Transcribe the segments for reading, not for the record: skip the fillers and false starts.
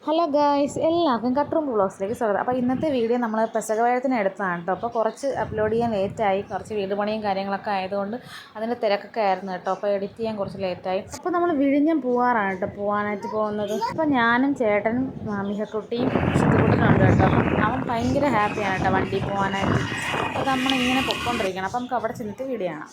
Hello guys, എല്ലാവർക്കും കട്ട്റൂം വ്ളോഗ്സിലേക്ക് സ്വാഗതം. അപ്പോൾ ഇന്നത്തെ വീഡിയോ നമ്മൾ പെസക വ്യാഴത്തിന് എടുത്തതാണ് കേട്ടോ. അപ്പോൾ കുറച്ച് അപ്ലോഡ് ചെയ്യാൻ ലേറ്റായി, കുറച്ച് വീട് പണിയും കാര്യങ്ങളൊക്കെ ആയതുകൊണ്ട് അതിൻ്റെ തിരക്കൊക്കെ ആയിരുന്നു കേട്ടോ. അപ്പോൾ എഡിറ്റ് ചെയ്യാൻ കുറച്ച് ലേറ്റായി. അപ്പോൾ നമ്മൾ വിഴിഞ്ഞം പോകാറാണ് കേട്ടോ, പോകാനായിട്ട് പോകുന്നത്. അപ്പോൾ ഞാനും ചേട്ടനും മിഹക്കുട്ടിയും ശുദ്ധിക്കുട്ടനും ഉണ്ട് കേട്ടോ. അപ്പം അവൻ ഭയങ്കര ഹാപ്പിയാണ് കേട്ടോ വണ്ടിയിൽ പോകാനായിട്ട്. അപ്പോൾ നമ്മളിങ്ങനെ പൊയ്ക്കൊണ്ടിരിക്കണം. അപ്പോൾ നമുക്ക് അവിടെ ചെന്നിട്ട് വീഡിയോ കാണാം.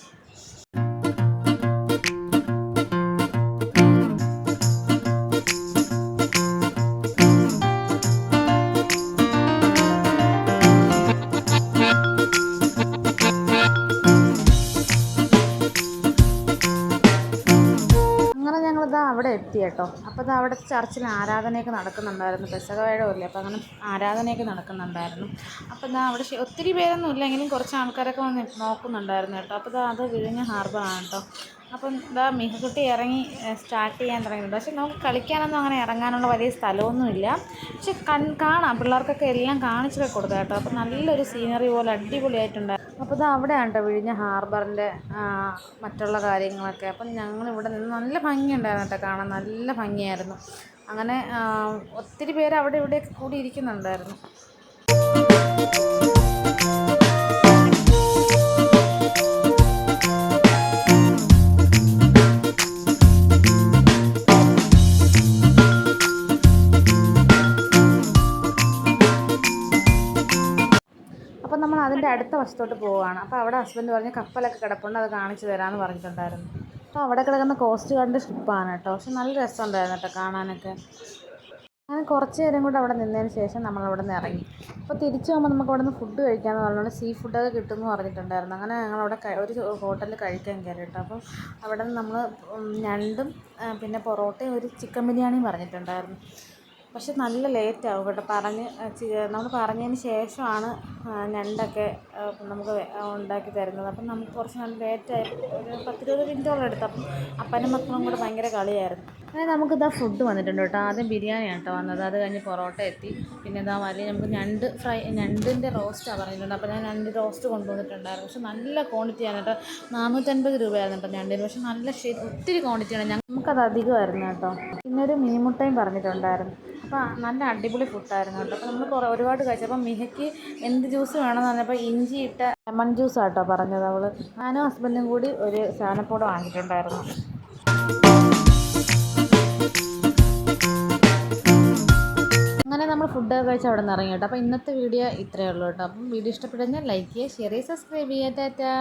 അവിടെ എത്തി കേട്ടോ. അപ്പോൾ അത് അവിടെ ചർച്ചിൽ ആരാധനയൊക്കെ നടക്കുന്നുണ്ടായിരുന്നു. പെസക വ്യാഴമല്ലേ, അപ്പോൾ അങ്ങനെ ആരാധനയൊക്കെ നടക്കുന്നുണ്ടായിരുന്നു. അപ്പോൾ ഇതാ അവിടെ ഒത്തിരി പേരൊന്നും ഇല്ലെങ്കിലും കുറച്ച് ആൾക്കാരൊക്കെ വന്ന് നോക്കുന്നുണ്ടായിരുന്നു കേട്ടോ. അപ്പോൾ അത് വിഴിഞ്ഞം ഹാർബറാണ് കേട്ടോ. അപ്പം ഇതാ മിഹക്കുട്ടി ഇറങ്ങി സ്റ്റാർട്ട് ചെയ്യാൻ തുടങ്ങിയിട്ടുണ്ട്. പക്ഷെ നമുക്ക് കളിക്കാനൊന്നും അങ്ങനെ ഇറങ്ങാനുള്ള വലിയ സ്ഥലമൊന്നുമില്ല. പക്ഷെ കാണാം, പിള്ളേർക്കൊക്കെ എല്ലാം കാണിച്ചൊക്കെ കൊടുക്കാം കേട്ടോ. അപ്പോൾ നല്ലൊരു സീനറി പോലെ അടിപൊളിയായിട്ടുണ്ട്. അപ്പോൾ ഇത് അവിടെയാണ് കേട്ടോ വിഴിഞ്ഞ ഹാർബറിൻ്റെ മറ്റുള്ള കാര്യങ്ങളൊക്കെ. അപ്പം ഞങ്ങളിവിടെ നിന്ന് നല്ല ഭംഗിയുണ്ടായിരുന്നു കേട്ടോ, കാണാൻ നല്ല ഭംഗിയായിരുന്നു. അങ്ങനെ ഒത്തിരി പേര് അവിടെ ഇവിടെയൊക്കെ കൂടി ഇരിക്കുന്നുണ്ടായിരുന്നു. അപ്പോൾ നമ്മൾ അതിൻ്റെ അടുത്ത വശത്തോട്ട് പോവുകയാണ്. അപ്പോൾ അവിടെ ഹസ്ബൻഡ് പറഞ്ഞ് കപ്പലൊക്കെ കിടപ്പുണ്ട്, അത് കാണിച്ചു തരാമെന്ന് പറഞ്ഞിട്ടുണ്ടായിരുന്നു. അപ്പോൾ അവിടെ കിടക്കുന്ന കോസ്റ്റ് ഗാർഡിൻ്റെ ഷിപ്പാണ് കേട്ടോ. പക്ഷെ നല്ല രസമുണ്ടായിരുന്നു കേട്ടോ കാണാനൊക്കെ. അങ്ങനെ കുറച്ച് നേരം കൂടെ അവിടെ നിന്നതിന് ശേഷം നമ്മളവിടെ നിന്ന് ഇറങ്ങി. അപ്പോൾ തിരിച്ചു പോകുമ്പോൾ നമുക്ക് അവിടെ നിന്ന് ഫുഡ് കഴിക്കാമെന്ന് പറഞ്ഞുകൊണ്ട് സീ ഫുഡൊക്കെ കിട്ടുമെന്ന് പറഞ്ഞിട്ടുണ്ടായിരുന്നു. അങ്ങനെ ഞങ്ങളവിടെ ഒരു ഹോട്ടലിൽ കഴിക്കാൻ കയറി കേട്ടോ. അപ്പം അവിടെ നിന്ന് നമ്മൾ ഞണ്ടും പിന്നെ പൊറോട്ടയും ഒരു ചിക്കൻ ബിരിയാണിയും പറഞ്ഞിട്ടുണ്ടായിരുന്നു. പക്ഷെ നല്ല ലേറ്റാവും കേട്ടോ. നമ്മൾ പറഞ്ഞതിന് ശേഷമാണ് ഞണ്ടൊക്കെ നമുക്ക് ഉണ്ടാക്കി തരുന്നത്. അപ്പം നമുക്ക് കുറച്ച് നല്ല ലേറ്റായി, ഒരു 10-20 മിനിറ്റോളം എടുത്തു. അപ്പം അപ്പനും മക്കളും കൂടെ ഭയങ്കര കളിയായിരുന്നു. അങ്ങനെ നമുക്കിതാ ഫുഡ് വന്നിട്ടുണ്ട് കേട്ടോ. ആദ്യം ബിരിയാണിയാണ് കേട്ടോ വന്നത്, അത് കഴിഞ്ഞ് പൊറോട്ട എത്തി. പിന്നെ ഇതാ വലിയ നമുക്ക് ഞണ്ടിൻ്റെ റോസ്റ്റാണ് പറഞ്ഞിട്ടുണ്ട്. അപ്പോൾ ഞാൻ ഞണ്ട് റോസ്റ്റ് കൊണ്ടുവന്നിട്ടുണ്ടായിരുന്നു. പക്ഷെ നല്ല ക്വാണ്ടിറ്റിയാണ് കേട്ടോ. 450 രൂപയായിരുന്നു കേട്ടോ ഞണ്ടിന്. പക്ഷെ നല്ല ഒത്തിരി ക്വാണ്ടിറ്റിയാണ്, നമുക്കത് അധികമായിരുന്നു കേട്ടോ. പിന്നെ ഒരു മീൻമുട്ടയും പറഞ്ഞിട്ടുണ്ടായിരുന്നു. അപ്പോൾ നല്ല അടിപൊളി ഫുഡായിരുന്നു കേട്ടോ. അപ്പോൾ നമ്മൾ ഒരുപാട് കഴിച്ചു. അപ്പം മിഹയ്ക്ക് എന്ത് ജ്യൂസ് വേണമെന്ന് പറഞ്ഞപ്പോൾ ഇഞ്ചി ഇട്ട ലെമൺ ജ്യൂസാണ് കേട്ടോ പറഞ്ഞത് അവൾ. ഞാനും ഹസ്ബൻഡും കൂടി ഒരു സാധനപ്പോട് വാങ്ങിയിട്ടുണ്ടായിരുന്നു. അങ്ങനെ നമ്മൾ ഫുഡൊക്കെ കഴിച്ച് അവിടെ നിന്ന് ഇറങ്ങി കേട്ടോ. അപ്പോൾ ഇന്നത്തെ വീഡിയോ ഇത്രയേ ഉള്ളൂ കേട്ടോ. അപ്പം വീഡിയോ ഇഷ്ടപ്പെട്ടു കഴിഞ്ഞാൽ ലൈക്ക് ചെയ്യുക, ഷെയർ ചെയ്യുക, സബ്സ്ക്രൈബ് ചെയ്യുക. ടാറ്റാ.